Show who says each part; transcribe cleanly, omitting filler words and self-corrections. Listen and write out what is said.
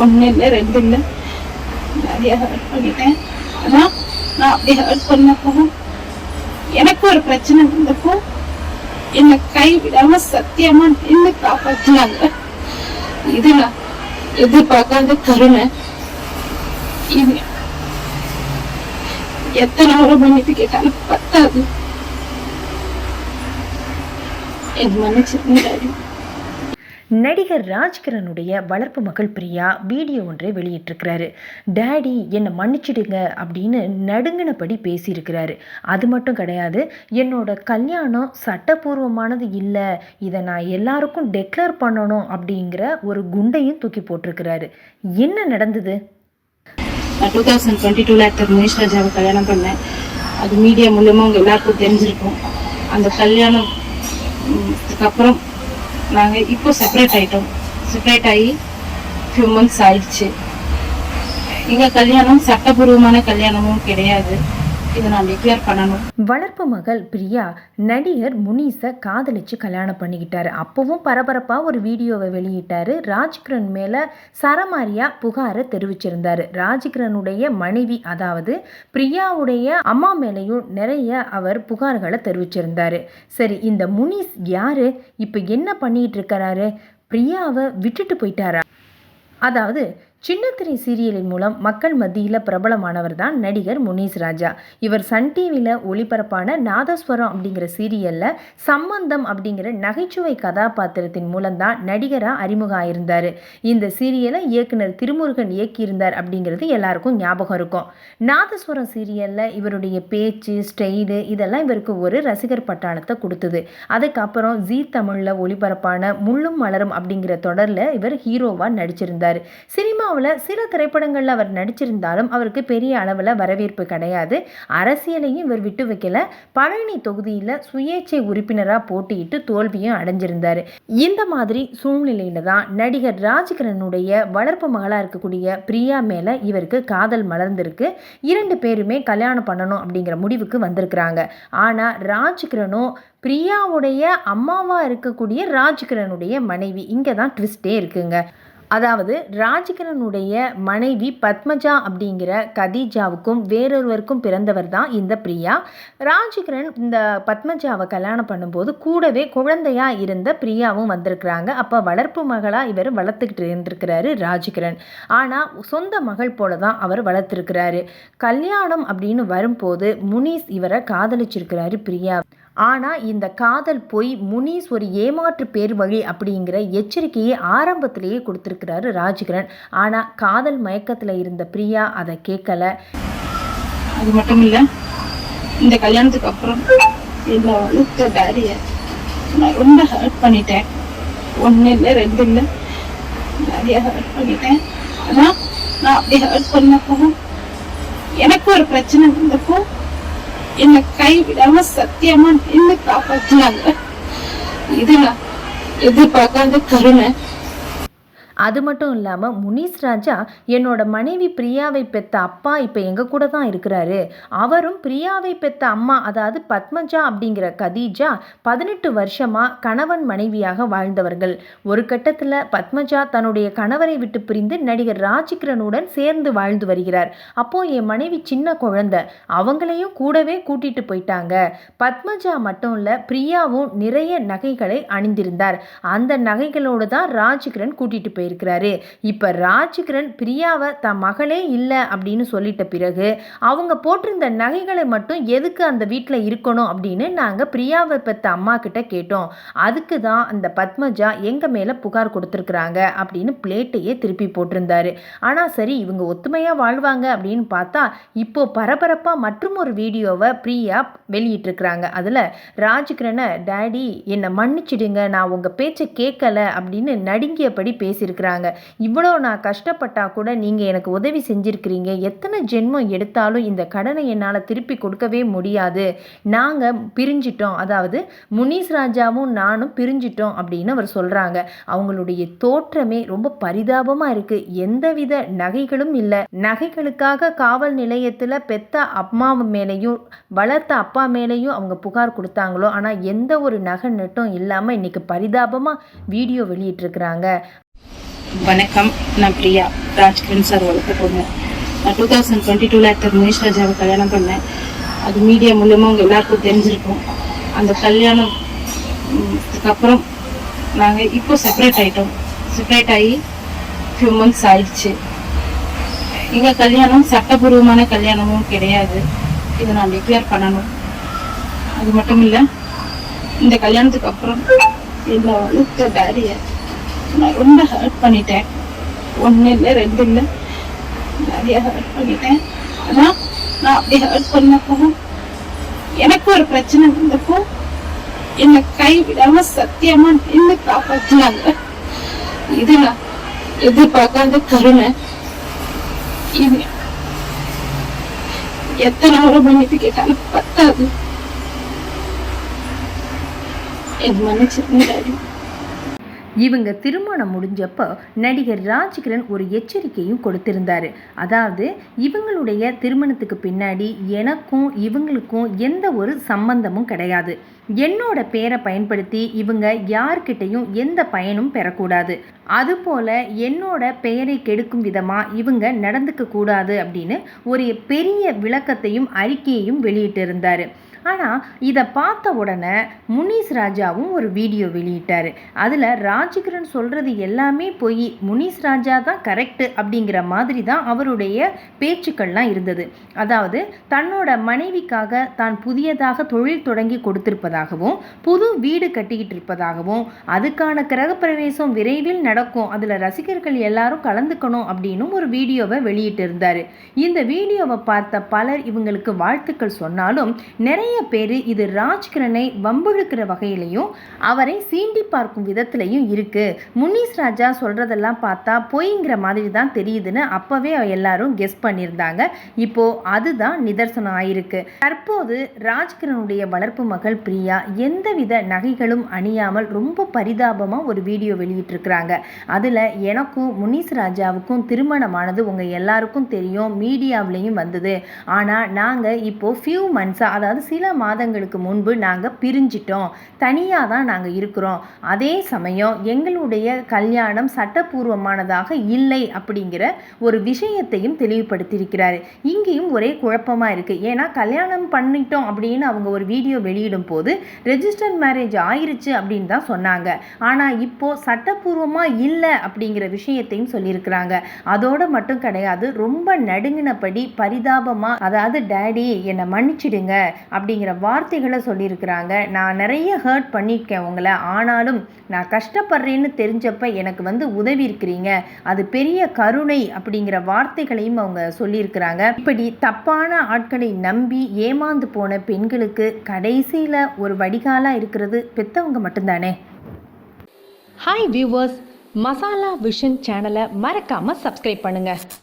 Speaker 1: ஒன்று இல்லை, ரெண்டு இல்லை, நிறைய ஹர்ட் பண்ணிட்டேன். ஆனால் நான் அப்படி ஹர்ட் பண்ணப்போ எனக்கு ஒரு பிரச்சனை வந்தப்போ என்னை கைவிடாம சத்தியமா நின்று காப்பாற்றினாங்க. இது நான் எதிர்பார்க்காத கருணை. இது எத்தனை முறை மன்னிப்பு கேட்டாலும் பத்தாது. என் மன்னிச்சிருந்தாரு.
Speaker 2: நடிகர் ராஜ்கிரனுடைய வளர்ப்பு மகள் பிரியா வீடியோ ஒன்றை வெளியிட்டிருக்கிறாரு. டேடி என்னை மன்னிச்சிடுங்க அப்படின்னு நடுங்கினபடி பேசியிருக்கிறாரு. அது மட்டும் கிடையாது, என்னோட கல்யாணம் சட்டப்பூர்வமானது இல்லை, இதை நான் எல்லாருக்கும் டெக்ளேர் பண்ணணும் அப்படிங்கிற ஒரு குண்டையும் தூக்கி போட்டிருக்கிறாரு. என்ன நடந்தது?
Speaker 1: நான் 2022 ஆக்டர் முனிஷ் ராஜாவை கல்யாணம் பண்ணேன். அது மீடியா மூலமா உங்க எல்லாருக்கும் தெரிஞ்சிருக்கும். அந்த கல்யாணத்துக்கு அப்புறம் நாங்கள் இப்போ செப்பரேட் ஆகிட்டோம். செப்பரேட் ஆகி ஃபியூ மந்த்ஸ் ஆயிடுச்சு. எங்கள் கல்யாணம் சட்டபூர்வமான கல்யாணமும் கிடையாது. இதை நான் டிக்ளேர் பண்ணணும்.
Speaker 2: வளர்ப்பு மகள் பிரியா நடிகர் முனிஸை காதலிச்சு கல்யாணம் பண்ணிக்கிட்டாரு. அப்பவும் பரபரப்பாக ஒரு வீடியோவை வெளியிட்டாரு. ராஜ்கிரண் மேலே சரமாரியா புகாரை தெரிவிச்சிருந்தாரு. ராஜ்கிரனுடைய மனைவி அதாவது பிரியாவுடைய அம்மா மேலேயும் நிறைய அவர் புகார்களை தெரிவிச்சிருந்தாரு. சரி, இந்த முனிஸ் யாரு? இப்போ என்ன பண்ணிட்டு இருக்கிறாரு? பிரியாவை விட்டுட்டு போயிட்டாரா? அதாவது சின்னத்திரை சீரியலின் மூலம் மக்கள் மத்தியில் பிரபலமானவர் தான் நடிகர் முனிஸ் ராஜா. இவர் சன் டிவியில் ஒளிபரப்பான நாதஸ்வரம் அப்படிங்கிற சீரியலில் சம்பந்தம் அப்படிங்கிற நகைச்சுவை கதாபாத்திரத்தின் மூலம்தான் நடிகராக அறிமுகம் ஆயிருந்தார். இந்த சீரியலை இயக்குனர் திருமுருகன் இயக்கியிருந்தார் அப்படிங்கிறது எல்லாருக்கும் ஞாபகம் இருக்கும். நாதஸ்வரம் சீரியலில் இவருடைய பேச்சு, ஸ்டைலு இதெல்லாம் இவருக்கு ஒரு ரசிகர் பட்டாளத்தை கொடுத்தது. அதுக்கப்புறம் ஜீ தமிழில் ஒளிபரப்பான முள்ளும் மலரும் அப்படிங்கிற தொடரில் இவர் ஹீரோவாக நடிச்சிருந்தார். சினிமா சில திரைப்படங்களில் அவர் நடிச்சிருந்தாலும் அவருக்கு பெரிய அளவில் வரவேற்பு கிடையாது. அரசியலையும் இவர் விட்டு வைக்கல. பழனி தொகுதியில் சுயேட்சை உறுப்பினராக போட்டியிட்டு தோல்வியும் அடைஞ்சிருந்தார். இந்த மாதிரி சூழ்நிலையில தான் நடிகர் ராஜ்கிரனுடைய வளர்ப்பு மகளாக இருக்கக்கூடிய பிரியா மேலே இவருக்கு காதல் மலர்ந்திருக்கு. 2 பேருமே கல்யாணம் பண்ணணும் அப்படிங்கிற முடிவுக்கு வந்திருக்கிறாங்க. ஆனால் ராஜ்கிரனும் பிரியாவுடைய அம்மாவாக இருக்கக்கூடிய ராஜ்கிரனுடைய மனைவி, இங்கே தான் ட்விஸ்டே இருக்குங்க. அதாவது ராஜ்கிரனுடைய மனைவி பத்மஜா அப்படிங்கிற கதீஜாவுக்கும் வேறொருவருக்கும் பிறந்தவர் தான் இந்த பிரியா. ராஜ்கிரண் இந்த பத்மஜாவை கல்யாணம் பண்ணும்போது கூடவே குழந்தையாக இருந்த பிரியாவும் வந்திருக்கிறாங்க. அப்போ வளர்ப்பு மகளாக இவர் வளர்த்துக்கிட்டு இருந்திருக்கிறாரு ராஜ்கிரண். ஆனால் சொந்த மகள் போல தான் அவர் வளர்த்துருக்கிறாரு. கல்யாணம் அப்படின்னு வரும்போது முனிஸ் இவரை காதலிச்சிருக்கிறாரு பிரியா. ஆனால் இந்த காதல் போய் முனிஸ் ஒரு ஏமாற்று பேர் வழி அப்படிங்கிற எச்சரிக்கையை ஆரம்பத்திலேயே கொடுத்துருக்கிறாரு ராஜ்கிரண். ஆனால் காதல் மயக்கத்தில் இருந்த பிரியா அதை கேட்கல.
Speaker 1: அது மட்டும் இல்லை, இந்த கல்யாணத்துக்கு அப்புறம் என்னை வளர்த்த டேடியை நான் ரொம்ப ஹர்ட் பண்ணிட்டேன். 1 இல்லை, 2 இல்லை, நிறைய ஹர்ட் பண்ணிட்டேன். ஆனால் நான் அப்படி ஹர்ட் பண்ணப்போ எனக்கு ஒரு பிரச்சனை வந்தப்போ என்னை கைவிடாம சத்தியமா நின்று காப்பாற்றினாங்க. இது நான் எதிர்பார்க்காத கருணை.
Speaker 2: அது மட்டும் இல்லாமல் முனிஸ் ராஜா என்னோட மனைவி பிரியாவை பெற்ற அப்பா இப்போ எங்கள் கூட தான் இருக்கிறாரு. அவரும் பிரியாவை பெற்ற அம்மா அதாவது பத்மஜா அப்படிங்கிற கதீஜா 18 வருஷமாக கணவன் மனைவியாக வாழ்ந்தவர்கள். ஒரு கட்டத்தில் பத்மஜா தன்னுடைய கணவரை விட்டு பிரிந்து நடிகர் ராஜ்கிரனுடன் சேர்ந்து வாழ்ந்து வருகிறார். அப்போது என் மனைவி சின்ன குழந்தை, அவங்களையும் கூடவே கூட்டிட்டு போயிட்டாங்க. பத்மஜா மட்டும் இல்லை, பிரியாவும் நிறைய நகைகளை அணிந்திருந்தார். அந்த நகைகளோடு தான் ராஜ்கிரண் கூட்டிட்டு போயிருக்கிறாரு. இப்ப ராஜ்கிரண் பிரியாவை தன் மகளே இல்லை அப்படின்னு சொல்லிட்ட பிறகு அவங்க போட்டிருந்த நகைகளை மட்டும் எதுக்கு அந்த வீட்டில் இருக்கணும் அப்படின்னு நாங்கள் பிரியாவை பெற்ற அம்மா கிட்ட கேட்டோம். அதுக்கு தான் அந்த பத்மஜா எங்க மேல புகார் கொடுத்துருக்குறாங்க அப்படின்னு பிளேட்டையே திருப்பி போட்டிருந்தாரு. ஆனால் சரி, இவங்க ஒத்துமையாக வாழ்வாங்க அப்படின்னு பார்த்தா இப்போ பரபரப்பாக மற்றும் ஒரு வீடியோவை பிரியா வெளியிட்டிருக்கிறாங்க. அதில் ராஜ்கிரனை டேடி என்னை மன்னிச்சிடுங்க, நான் உங்கள் பேச்சை கேட்கல அப்படின்னு நடுங்கியபடி பேசியிருக்கிறாங்க. இவ்வளோ நான் கஷ்டப்பட்டா கூட நீங்கள் எனக்கு உதவி செஞ்சுருக்கிறீங்க. எத்தனை ஜென்மம் எடுத்தாலும் இந்த கடனை என்னால் திருப்பி கொடுக்கவே முடியாது. நாங்கள் பிரிஞ்சிட்டோம், அதாவது முனிஸ் ராஜாவும் நானும் பிரிஞ்சிட்டோம் அப்படின்னு அவர் சொல்கிறாங்க. அவங்களுடைய தோற்றமே ரொம்ப பரிதாபமாக இருக்குது. எந்தவித நகைகளும் இல்லை. நகைகளுக்காக காவல் நிலையத்தில் பெத்த அம்மா மேலேயும் வளர்த்த அப்பா மேலேயும் அவங்க புகார் கொடுத்தாங்களோ, ஆனால் எந்த ஒரு நகை நட்டும் இல்லாமல் இன்னைக்கு பரிதாபமாக வீடியோ வெளியிட்டிருக்கிறாங்க.
Speaker 1: வணக்கம், நான் பிரியா, ராஜ்கிரண் சார் வளர்த்த பொண்ணு. நான் 2022 ஆக்டர் முனிஷ் ராஜாவை கல்யாணம் பண்ணேன். அது மீடியா மூலமா உங்க எல்லாருக்கும் தெரிஞ்சிருக்கும். அந்த கல்யாணத்துக்கு அப்புறம் நாங்கள் இப்போ செப்பரேட் ஆகிட்டோம். செப்பரேட் ஆகி ஃபியூ மந்த்ஸ் ஆயிடுச்சு. எங்கள் கல்யாணம் சட்டபூர்வமான கல்யாணமும் கிடையாது. இதை நான் டிக்ளேர் பண்ணணும். அது மட்டும் இல்லை, இந்த கல்யாணத்துக்கு அப்புறம் என்னை வளர்த்த டேடியை நான் ரொம்ப ஹர்ட் பண்ணிட்டேன். 1 இல்லை 2 இல்லை, நிறைய ஹர்ட் பண்ணிட்டேன். ஆனால் நான் அப்படி ஹர்ட் பண்ணப்போ எனக்கு ஒரு பிரச்சனை இருந்தப்போ என்னை கை விடாம சத்தியமா நின்று காப்பாற்றினாங்க. இது நான் எதிர்பார்க்காத கருணை. இது எத்தனை முறை மன்னிப்பு கேட்டாலும் பத்தாது. என் மன்னிச்சிருந்தாரு.
Speaker 2: இவங்க திருமணம் முடிஞ்சப்போ நடிகர் ராஜ்கிரண் ஒரு எச்சரிக்கையும் கொடுத்திருந்தாரு. அதாவது இவங்களுடைய திருமணத்துக்கு பின்னாடி எனக்கும் இவங்களுக்கும் எந்த ஒரு சம்பந்தமும் கிடையாது. என்னோட பேரை பயன்படுத்தி இவங்க யார்கிட்டையும் எந்த பயனும் பெறக்கூடாது. அதுபோல என்னோட பெயரை கெடுக்கும் விதமாக இவங்க நடந்துக்க கூடாது அப்படின்னு ஒரு பெரிய விளக்கத்தையும் அறிக்கையையும் வெளியிட்டிருந்தார். ஆனால் இதை பார்த்த உடனே முனிஷ் ராஜாவும் ஒரு வீடியோ வெளியிட்டார். அதில் ராஜ்கிரண் சொல்கிறது எல்லாமே போய் முனிஷ் ராஜா தான் கரெக்டு அப்படிங்கிற மாதிரி தான் அவருடைய பேச்சுக்கள்லாம் இருந்தது. அதாவது தன்னோட மனைவிக்காக தான் புதியதாக தொழில் தொடங்கி கொடுத்திருப்பதாகவும் புது வீடு கட்டிக்கிட்டு இருப்பதாகவும் அதுக்கான கிரகப்பிரவேசம் விரைவில் நடக்கும், அதில் ரசிகர்கள் எல்லாரும் கலந்துக்கணும் அப்படின்னு ஒரு வீடியோவை வெளியிட்டிருந்தார். இந்த வீடியோவை பார்த்த பலர் இவங்களுக்கு வாழ்த்துக்கள் சொன்னாலும் நிறைய பேர் இது ராஜ்கிரனை வம்பிழுக்கிற வகையிலையும் அவரை சீண்டி பார்க்கும் விதத்திலையும் இருக்கு. முனிஷ் ராஜா சொல்றதெல்லாம் பார்த்தா பொய்ங்கிற மாதிரி தான் தெரியுதுன்னு அப்பவே எல்லாரும் கெஸ் பண்ணியிருந்தாங்க. இப்போ அதுதான் நிதர்சனம் ஆயிருக்கு. தற்போது ராஜ்கிரனுடைய வளர்ப்பு மகள் பிரியா எந்தவித நகைகளும் அணியாமல் ரொம்ப பரிதாபமாக ஒரு வீடியோ வெளியிட்டிருக்கிறாங்க. அதில் எனக்கும் முனிஷ் ராஜாவுக்கும் திருமணமானது உங்கள் எல்லாருக்கும் தெரியும், மீடியாவிலையும் வந்தது. ஆனால் நாங்கள் இப்போது ஃபியூ மந்த்ஸாக, அதாவது சில மாதங்களுக்கு முன்பு நாங்கள் பிரிஞ்சிட்டோம், தனியாக தான் நாங்கள் இருக்கிறோம். அதே சமயம் எங்களுடைய கல்யாணம் சட்டப்பூர்வமானதாக இல்லை அப்படிங்கிற ஒரு விஷயத்தையும் தெளிவுபடுத்தியிருக்கிறாரு. இங்கேயும் ஒரே குழப்பமாக இருக்குது. ஏன்னா கல்யாணம் பண்ணிட்டோம் அப்படின்னு அவங்க ஒரு வீடியோ வெளியிடும் போது ரெஜிஸ்டர் மேரேஜ் ஆயிருச்சு அப்படின்னு தான் சொன்னாங்க. ஆனால் இப்போது சட்டப்பூர்வமாக இல்லை அப்படிங்கிற விஷயத்தையும் சொல்லியிருக்கிறாங்க. அதோடு மட்டும் கிடையாது, ரொம்ப நடுங்கினபடி பரிதாபமாக, அதாவது டேடி என்னை மன்னிச்சிடுங்க அப்படிங்கிற வார்த்தைகளை சொல்லியிருக்கிறாங்க. நான் நிறைய ஹர்ட் பண்ணியிருக்கேன் உங்களை, ஆனாலும் நான் கஷ்டப்படுறேன்னு தெரிஞ்சப்ப எனக்கு உதவி இருக்கிறீங்க, அது பெரிய கருணை அப்படிங்கிற வார்த்தைகளையும் அவங்க சொல்லியிருக்கிறாங்க. இப்படி தப்பான ஆட்களை நம்பி ஏமாந்து போன பெண்களுக்கு கடைசியில் ஒரு வடிகாலாக இருக்கிறது பெற்றவங்க மட்டும்தானே.
Speaker 3: ஹாய் வியூவர்ஸ், மசாலா விஷன் சேனலை மறக்காமல் சப்ஸ்கிரைப் பண்ணுங்கள்.